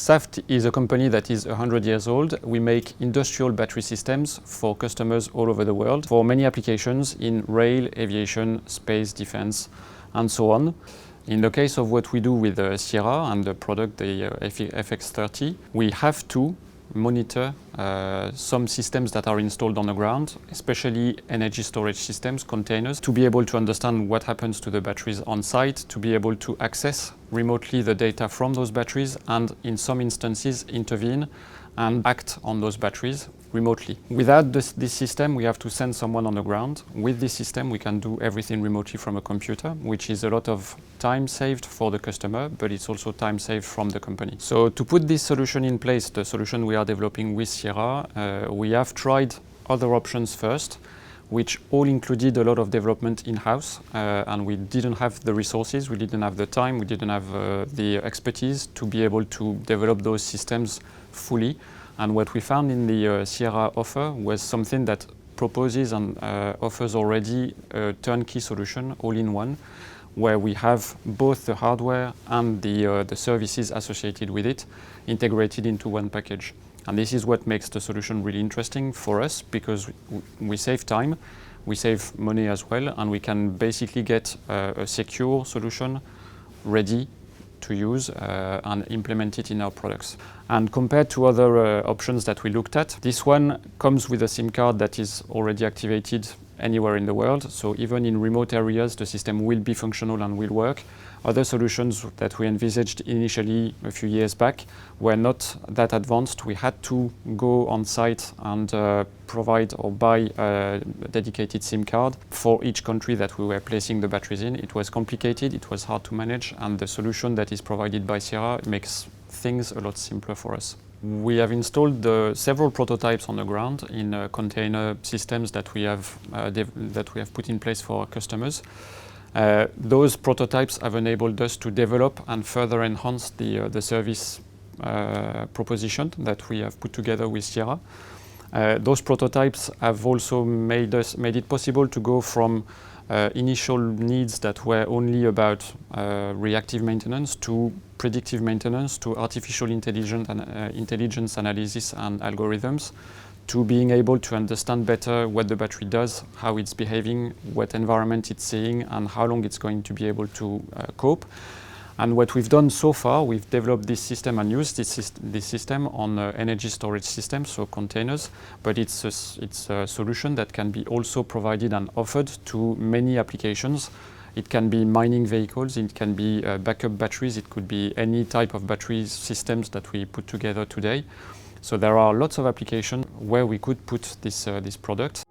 Saft is a company that is 100 years old. We make industrial battery systems for customers all over the world for many applications in rail, aviation, space, defense, and so on. In the case of what we do with Sierra and the product, the FX30, we have to monitor some systems that are installed on the ground, especially energy storage systems, containers, to be able to understand what happens to the batteries on site, to be able to access remotely the data from those batteries, and in some instances intervene and act on those batteries remotely. Without this system, we have to send someone on the ground. With this system, we can do everything remotely from a computer, which is a lot of time saved for the customer, but it's also time saved from the company. So to put this solution in place, the solution we are developing with Sierra, we have tried other options first, which all included a lot of development in-house, and we didn't have the resources, we didn't have the time, we didn't have the expertise to be able to develop those systems fully. And what we found in the Sierra offer was something that proposes and offers already a turnkey solution, all in one, where we have both the hardware and the services associated with it integrated into one package. And this is what makes the solution really interesting for us, because we save time, we save money as well, and we can basically get a secure solution ready to use and implement it in our products. And compared to other options that we looked at, this one comes with a SIM card that is already activated anywhere in the world. So even in remote areas, the system will be functional and will work. Other solutions that we envisaged initially a few years back were not that advanced. We had to go on site and provide or buy a dedicated SIM card for each country that we were placing the batteries in. It was complicated, it was hard to manage, and the solution that is provided by Sierra makes things a lot simpler for us. We have installed several prototypes on the ground in container systems that we have put in place for our customers. Those prototypes have enabled us to develop and further enhance the service proposition that we have put together with Sierra. Those prototypes have also made it possible to go from initial needs that were only about reactive maintenance to predictive maintenance, to artificial intelligence analysis and algorithms, to being able to understand better what the battery does, how it's behaving, what environment it's seeing, and how long it's going to be able to cope. And what we've done so far, we've developed this system and used this system on energy storage systems, so containers, but it's a solution that can be also provided and offered to many applications. It can be mining vehicles, it can be backup batteries, it could be any type of battery systems that we put together today. So there are lots of applications where we could put this product.